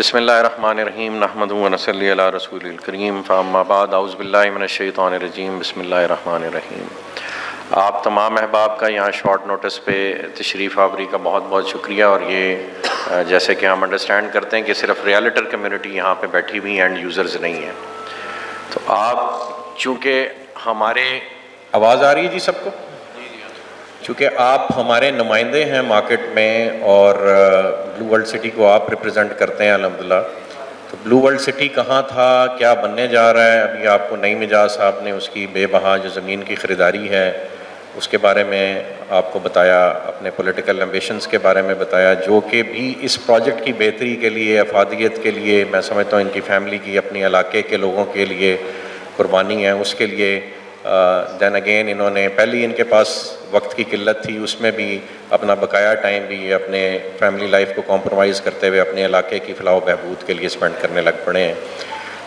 बिस्मिल्लाहिर्रहमानिर्रहीम नहमदुहु व नसल्ली अला रसूलिल करीम फ़अम्मा बाद औज़ु बिल्लाहि मिनश्शैतानिर्रजीम बिस्मिल्लाहिर्रहमानिर्रहीम। आप तमाम अहबाब का यहाँ शॉर्ट नोटिस पे तशरीफ़ आवरी का बहुत बहुत शुक्रिया। और ये जैसे कि हम अंडरस्टैंड करते हैं कि सिर्फ रियलिटर कम्युनिटी यहाँ पे बैठी हुई एंड यूज़र्स नहीं है, तो आप चूँकि हमारे आवाज़ आ रही है जी सबको, चूँकि आप हमारे नुमाइंदे हैं मार्केट में और ब्लू वर्ल्ड सिटी को आप रिप्रेजेंट करते हैं अल्हम्दुलिल्लाह। तो ब्लू वर्ल्ड सिटी कहाँ था, क्या बनने जा रहा है, अभी आपको नईम मिजाज साहब ने उसकी बेबहा जो ज़मीन की ख़रीदारी है उसके बारे में आपको बताया, अपने पॉलिटिकल एम्बिशंस के बारे में बताया, जो कि भी इस प्रोजेक्ट की बेहतरी के लिए, अफादियत के लिए, मैं समझता हूँ इनकी फैमिली की, अपने इलाके के लोगों के लिए कुर्बानी है, उसके लिए दैन अगेन इन्होंने पहले इनके पास वक्त की किल्लत थी, उसमें भी अपना बकाया टाइम भी अपने फैमिली लाइफ को कॉम्प्रोमाइज़ करते हुए अपने इलाके की फलाह बहबूद के लिए स्पेंड करने लग पड़े हैं।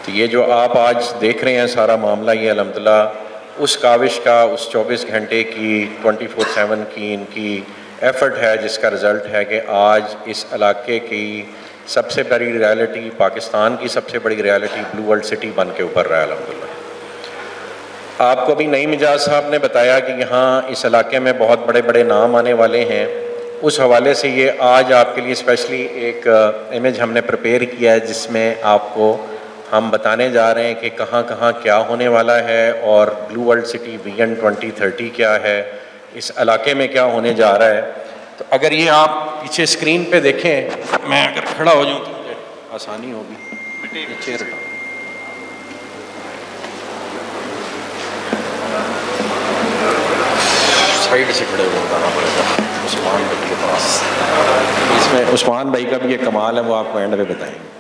तो ये जो आप आज देख रहे हैं सारा मामला, ये अल्हम्दुलिल्लाह उस काविश का, उस 24 घंटे की 24/7 की इनकी एफ़र्ट है, जिसका रिज़ल्ट है कि आज इस इलाके की सबसे बड़ी रियलिटी, पाकिस्तान की सबसे बड़ी रियलिटी ब्लू वर्ल्ड सिटी बन के उभर रहा है अल्हम्दुलिल्लाह। आपको अभी नईम मिजाज साहब ने बताया कि यहाँ इस इलाके में बहुत बड़े बड़े नाम आने वाले हैं, उस हवाले से ये आज आपके लिए स्पेशली एक इमेज हमने प्रिपेयर किया है, जिसमें आपको हम बताने जा रहे हैं कि कहाँ कहाँ क्या होने वाला है और ब्लू वर्ल्ड सिटी विजन 2030 क्या है, इस इलाके में क्या होने जा रहा है। तो अगर ये आप पीछे स्क्रीन पे देखें, मैं अगर खड़ा हो जाऊँ तो मुझे आसानी होगी, चेयर हटाओ। साइड से खड़े हो बताना पड़ेगा उस्मान भाई के पास, इसमें उस्मान भाई का भी ये कमाल है, वो आपको एंड पे बताएंगे।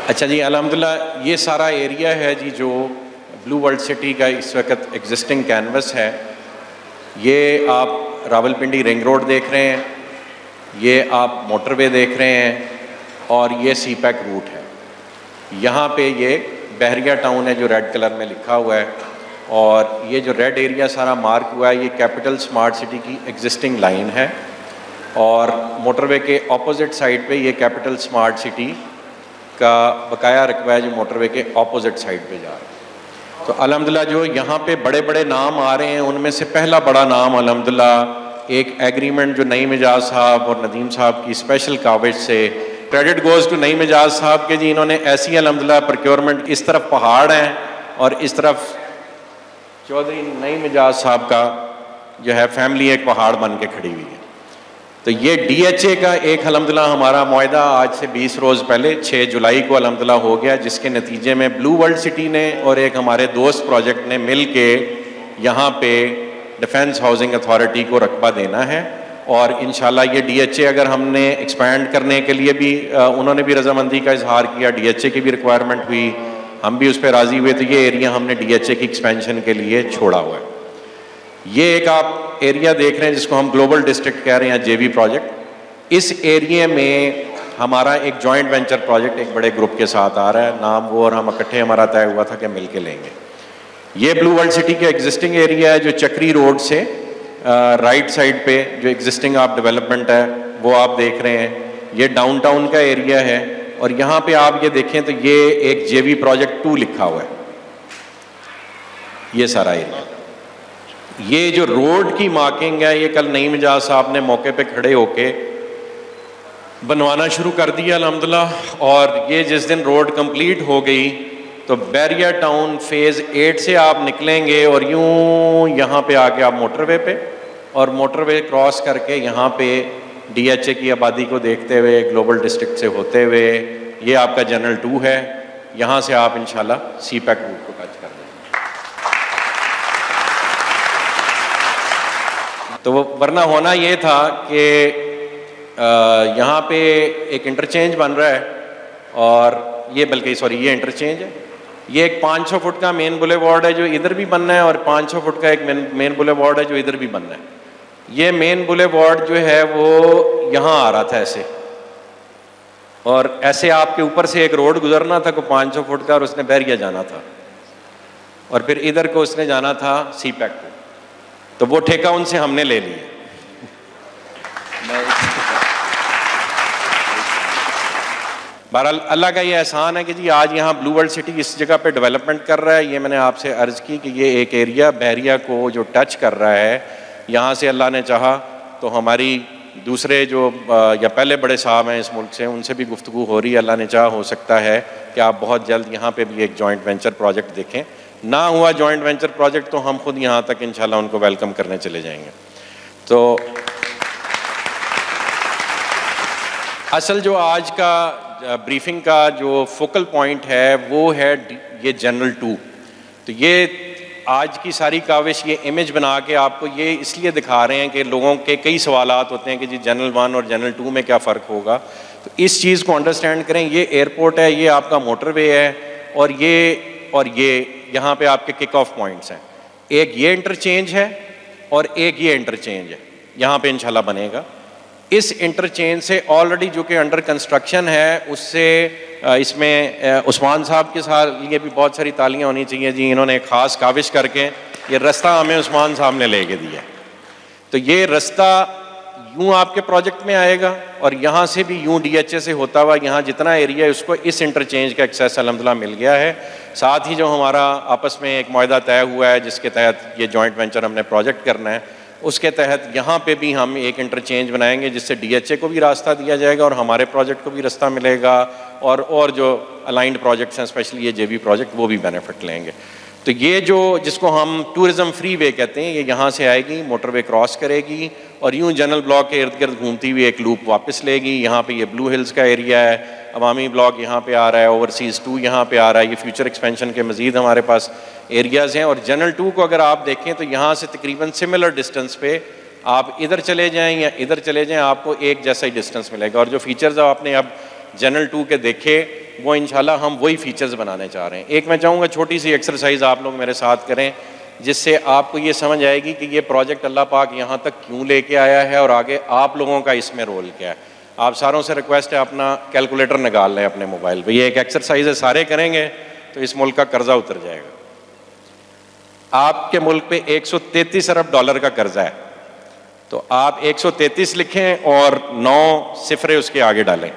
अच्छा जी, अल्हम्दुलिल्लाह ये सारा एरिया है जी जो ब्लू वर्ल्ड सिटी का इस वक्त एग्जिस्टिंग कैनवस है। ये आप रावलपिंडी रिंग रोड देख रहे हैं, ये आप मोटरवे देख रहे हैं और ये सी पैक रूट है। यहाँ पे ये बहरिया टाउन है जो रेड कलर में लिखा हुआ है, और ये जो रेड एरिया सारा मार्क हुआ है ये कैपिटल स्मार्ट सिटी की एग्जिस्टिंग लाइन है, और मोटरवे के ऑपोजिट साइड पे ये कैपिटल स्मार्ट सिटी का बकाया रकबा है जो मोटरवे के ऑपोजिट साइड पे जा रहा है। तो अल्हम्दुलिल्लाह जो यहाँ पे बड़े बड़े नाम आ रहे हैं, उनमें से पहला बड़ा नाम अल्हम्दुलिल्लाह एक एग्रीमेंट जो नईम मिजाज साहब और नदीम साहब की स्पेशल काविश से, क्रेडिट गोज़ टू नईम मिजाज साहब के जी, इन्होंने ऐसी अल्हम्दुलिल्लाह प्रोक्योरमेंट, इस तरफ पहाड़ हैं और इस तरफ चौधरी नईम मिजाज साहब का जो है फैमिली एक पहाड़ बन के खड़ी हुई है। तो ये DHA का एक अल्हम्दुलिल्लाह हमारा मुआहदा आज से 20 रोज़ पहले 6 जुलाई को अल्हम्दुलिल्लाह हो गया, जिसके नतीजे में ब्लू वर्ल्ड सिटी ने और एक हमारे दोस्त प्रोजेक्ट ने मिल के यहाँ पे डिफेंस हाउसिंग अथॉरिटी को रकबा देना है। और इंशाल्लाह ये DHA अगर हमने एक्सपैंड करने के लिए भी उन्होंने भी रजामंदी का इजहार किया, DHA की भी रिक्वायरमेंट हुई, हम भी उस पर राज़ी हुए, तो ये एरिया हमने DHA की एक्सपेंशन के लिए छोड़ा हुआ है। ये एक आप एरिया देख रहे हैं जिसको हम ग्लोबल डिस्ट्रिक्ट कह रहे हैं, JV प्रोजेक्ट। इस एरिया में हमारा एक जॉइंट वेंचर प्रोजेक्ट एक बड़े ग्रुप के साथ आ रहा है, नाम वो और हम इकट्ठे हमारा तय हुआ था कि मिल के लेंगे। ये ब्लू वर्ल्ड सिटी के एग्जिस्टिंग एरिया है जो चक्री रोड से राइट साइड पे जो एग्जिस्टिंग आप डेवलपमेंट है वो आप देख रहे हैं। ये डाउनटाउन का एरिया है, और यहाँ पे आप ये देखें तो ये एक JV प्रोजेक्ट 2 लिखा हुआ है, ये सारा एरिया। ये जो रोड की मार्किंग है ये कल नईम मिजाज साहब ने मौके पे खड़े होके बनवाना शुरू कर दिया अल्हम्दुलिल्लाह। और ये जिस दिन रोड कंप्लीट हो गई तो बहरिया टाउन फेज़ 8 से आप निकलेंगे और यूं यहाँ पे आके आप मोटरवे पे, और मोटरवे क्रॉस करके यहाँ पे DHA की आबादी को देखते हुए ग्लोबल डिस्ट्रिक्ट से होते हुए ये आपका जनरल 2 है, यहाँ से आप इंशाल्लाह सी पैक रूट को टच कर देंगे। तो वो वरना होना ये था कि यहाँ पे एक इंटरचेंज बन रहा है, और ये बल्कि सॉरी ये इंटरचेंज है, ये एक 500 फुट का मेन बुलेवार्ड है जो इधर भी बनना है, और 500 फुट का एक मेन बुलेवार्ड है जो इधर भी बनना है। ये मेन बुलेवार्ड जो है वो यहाँ आ रहा था ऐसे, और ऐसे आपके ऊपर से एक रोड गुजरना था को 500 फुट का, और उसने बहरिया जाना था, और फिर इधर को उसने जाना था सी पैक को। तो वो ठेका उनसे हमने ले लिया। बहरहाल अल्लाह का ये एहसान है कि जी आज यहाँ ब्लू वर्ल्ड सिटी इस जगह पे डेवलपमेंट कर रहा है। ये मैंने आपसे अर्ज़ की कि ये एक एरिया बहरिया को जो टच कर रहा है, यहाँ से अल्लाह ने चाहा तो हमारी दूसरे जो या पहले बड़े साहब हैं इस मुल्क से, उनसे भी गुफ्तगू हो रही है। अल्लाह ने चाहा हो सकता है कि आप बहुत जल्द यहाँ पे भी एक जॉइंट वेंचर प्रोजेक्ट देखें। ना हुआ जॉइंट वेंचर प्रोजेक्ट तो हम खुद यहाँ तक इंशाल्लाह उनको वेलकम करने चले जाएंगे। तो असल जो आज का ब्रीफिंग का जो फोकल पॉइंट है वो है ये जनरल 2। तो ये आज की सारी काविश ये इमेज बना के आपको ये इसलिए दिखा रहे हैं कि लोगों के कई सवालात होते हैं कि जी जनरल 1 और जनरल 2 में क्या फ़र्क होगा। तो इस चीज़ को अंडरस्टैंड करें। ये एयरपोर्ट है, ये आपका मोटरवे है, और ये यहाँ पे आपके किक ऑफ पॉइंट्स हैं। एक ये इंटरचेंज है और एक ये इंटरचेंज है, यहाँ पे इंशाल्लाह बनेगा। इस इंटरचेंज से ऑलरेडी जो कि अंडर कंस्ट्रक्शन है उससे इसमें उस्मान साहब के साथ लिए भी बहुत सारी तालियां होनी चाहिए जी। इन्होंने एक ख़ास काविश करके ये रास्ता हमें उस्मान साहब ने लेके दिया। तो ये रास्ता यूँ आपके प्रोजेक्ट में आएगा और यहाँ से भी यूँ DHA से होता हुआ यहाँ जितना एरिया है उसको इस इंटरचेंज का एक्सेस अल्हम्दुलिल्लाह मिल गया है। साथ ही जो हमारा आपस में एक मुआहदा तय हुआ है जिसके तहत ये जॉइंट वेंचर हमने प्रोजेक्ट करना है, उसके तहत यहाँ पे भी हम एक इंटरचेंज बनाएंगे जिससे DHA को भी रास्ता दिया जाएगा और हमारे प्रोजेक्ट को भी रास्ता मिलेगा, और जो अलाइंड प्रोजेक्ट्स हैं स्पेशली ये JV प्रोजेक्ट वो भी बेनिफिट लेंगे। तो ये जो जिसको हम टूरिज़म फ्री वे कहते हैं, ये यहाँ से आएगी, मोटरवे क्रॉस करेगी और यूँ जनरल ब्लॉक के इर्द गिर्द घूमती हुई एक लूप वापस लेगी। यहाँ पे ये ब्लू हिल्स का एरिया है, अवामी ब्लॉक यहाँ पे आ रहा है, ओवरसीज़ 2 यहाँ पे आ रहा है। ये फ्यूचर एक्सपेंशन के मज़ीद हमारे पास एरियाज़ हैं। और जनरल 2 को अगर आप देखें तो यहाँ से तकरीबन सिमिलर डिस्टेंस पे आप इधर चले जाएँ या इधर चले जाएँ, आपको एक जैसा ही डिस्टेंस मिलेगा। और जो फीचर्स आपने अब जनरल 2 के देखे वो इंशाल्लाह हम वही फीचर्स बनाने चाह रहे हैं। एक मैं चाहूँगा छोटी सी एक्सरसाइज आप लोग मेरे साथ करें जिससे आपको ये समझ आएगी कि ये प्रोजेक्ट अल्लाह पाक यहाँ तक क्यों लेके आया है और आगे आप लोगों का इसमें रोल क्या है। आप सारों से रिक्वेस्ट है अपना कैलकुलेटर निकाल लें अपने मोबाइल पर। ये एक एक्सरसाइज है, सारे करेंगे तो इस मुल्क का कर्जा उतर जाएगा। आपके मुल्क पे 133 अरब डॉलर का कर्जा है, तो आप 133 लिखें और 9 सिफरे उसके आगे डालें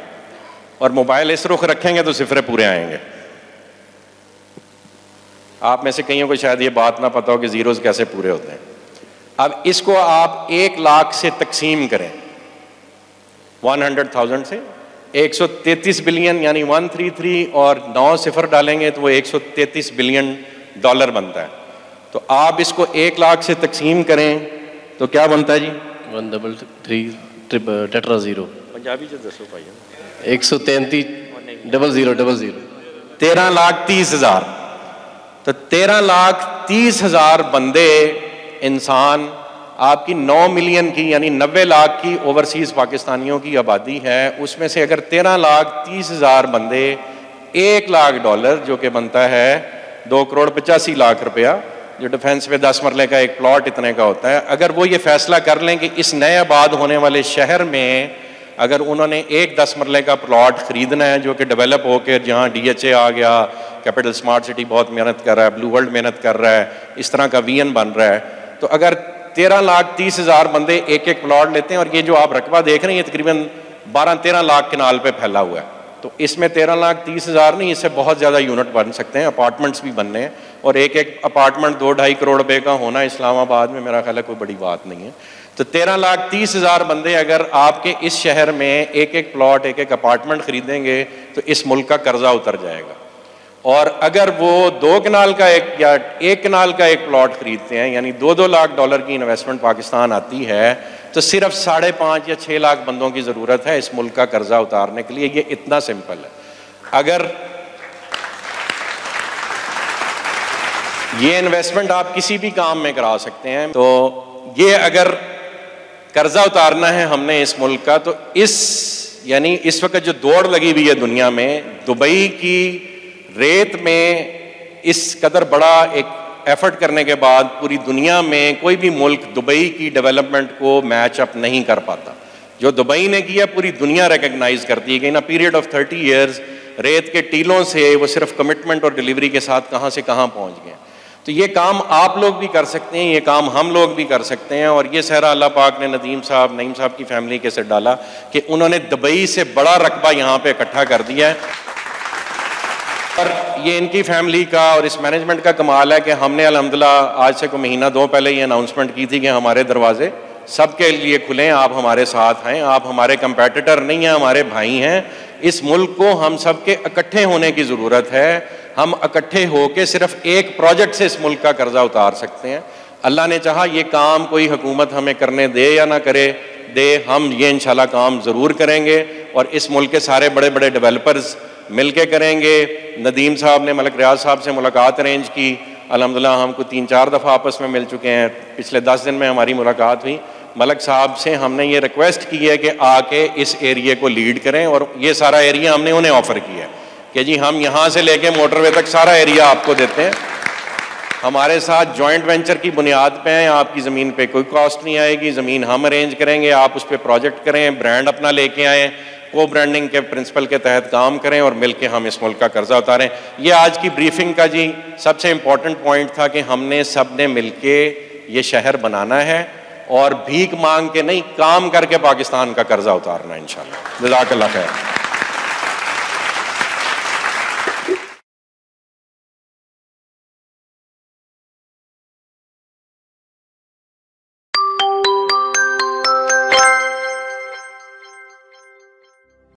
और मोबाइल इस रुख रखेंगे तो सिफरे पूरे आएंगे। आप में से कईयों को शायद ये बात ना पता हो कि जीरोस कैसे पूरे होते हैं। अब इसको आप 1 लाख से तकसीम करें, 100,000 से 133 बिलियन यानी 133 और 9 सिफर डालेंगे तो वो 133 बिलियन डॉलर बनता है। तो आप इसको 1 लाख से तकसीम करें तो क्या बनता है जी? 133 टेट्रा जीरो पंजाबी जो दसो भाई 133 0000 13,30,000। तो 13,30,000 बंदे इंसान आपकी 9 मिलियन की यानी 90 लाख की ओवरसीज़ पाकिस्तानियों की आबादी है, उसमें से अगर 13,30,000 बंदे 1 लाख डॉलर जो कि बनता है 2,85,00,000 रुपया, जो डिफेंस में 10 मरले का एक प्लॉट इतने का होता है, अगर वो ये फैसला कर लें कि इस नए आबाद होने वाले शहर में अगर उन्होंने एक 10 मरले का प्लॉट ख़रीदना है जो कि डेवलप होकर जहाँ DHA आ गया, कैपिटल स्मार्ट सिटी बहुत मेहनत कर रहा है, ब्लू वर्ल्ड मेहनत कर रहा है, इस तरह का VN बन रहा है, तो अगर 13,30,000 बंदे एक एक प्लॉट लेते हैं और ये जो आप रकबा देख रहे हैं ये तकरीबन 12-13 लाख कनाल पे फैला हुआ है, तो इसमें 13,30,000 नहीं, इससे बहुत ज़्यादा यूनिट बन सकते हैं, अपार्टमेंट्स भी बनने हैं। और एक एक अपार्टमेंट 2-2.5 करोड़ रुपए का होना इस्लामाबाद में मेरा ख्याल है कोई बड़ी बात नहीं है। तो 13,30,000 बंदे अगर आपके इस शहर में एक एक प्लॉट एक एक अपार्टमेंट खरीदेंगे तो इस मुल्क का कर्जा उतर जाएगा। और अगर वो 2 कनाल का एक या 1 कनाल का एक प्लॉट खरीदते हैं यानी 2-2 लाख डॉलर की इन्वेस्टमेंट पाकिस्तान आती है, तो सिर्फ 5.5 या 6 लाख बंदों की ज़रूरत है इस मुल्क का कर्जा उतारने के लिए। ये इतना सिंपल है। अगर ये इन्वेस्टमेंट आप किसी भी काम में करा सकते हैं, तो ये अगर कर्जा उतारना है हमने इस मुल्क का, तो यानी इस वक्त जो दौड़ लगी हुई है दुनिया में, दुबई की रेत में इस कदर बड़ा एक एफर्ट करने के बाद पूरी दुनिया में कोई भी मुल्क दुबई की डेवलपमेंट को मैच अप नहीं कर पाता। जो दुबई ने किया पूरी दुनिया रिकग्नाइज करती है कि इन अ पीरियड ऑफ 30 ईयर्स रेत के टीलों से वो सिर्फ कमिटमेंट और डिलीवरी के साथ कहाँ से कहाँ पहुँच गए। तो ये काम आप लोग भी कर सकते हैं, ये काम हम लोग भी कर सकते हैं। और ये सहरा अल्लाह पाक ने नईम साहब की फैमिली के सिर डाला कि उन्होंने दुबई से बड़ा रकबा यहाँ पे इकट्ठा कर दिया है। और ये इनकी फैमिली का और इस मैनेजमेंट का कमाल है कि हमने अल्हम्दुलिल्लाह आज से कोई महीना दो पहले ये अनाउंसमेंट की थी कि हमारे दरवाजे सबके लिए खुले हैं, आप हमारे साथ हैं, आप हमारे कंपेटिटर नहीं हैं, हमारे भाई हैं। इस मुल्क को हम सब के इकट्ठे होने की ज़रूरत है। हम इकट्ठे होकर सिर्फ एक प्रोजेक्ट से इस मुल्क का कर्जा उतार सकते हैं। अल्लाह ने चाहा ये काम कोई हुकूमत हमें करने दे या ना करे दे, हम ये इंशाल्लाह काम ज़रूर करेंगे और इस मुल्क के सारे बड़े बड़े डेवलपर्स मिल के करेंगे। नदीम साहब ने मलिक रियाज साहब से मुलाकात अरेंज की, अल्हम्दुलिल्लाह हमको 3-4 दफ़ा आपस में मिल चुके हैं। पिछले 10 दिन में हमारी मुलाकात हुई। मलिक साहब से हमने ये रिक्वेस्ट की है कि आके इस एरिए को लीड करें और ये सारा एरिया हमने उन्हें ऑफ़र किया है कि जी हम यहाँ से लेके मोटरवे तक सारा एरिया आपको देते हैं। हमारे साथ जॉइंट वेंचर की बुनियाद पे हैं, आपकी ज़मीन पे कोई कॉस्ट नहीं आएगी, ज़मीन हम अरेंज करेंगे, आप उस पर प्रोजेक्ट करें, ब्रांड अपना लेके आएँ, को ब्रांडिंग के प्रिंसिपल के तहत काम करें और मिलके हम इस मुल्क का कर्जा उतारें। ये आज की ब्रीफिंग का जी सबसे इम्पोर्टेंट पॉइंट था कि हमने सब ने मिलके ये शहर बनाना है और भीख मांग के नहीं, काम करके पाकिस्तान का कर्जा उतारना है इंशाल्लाह। जज़ाकल्लाह खैर।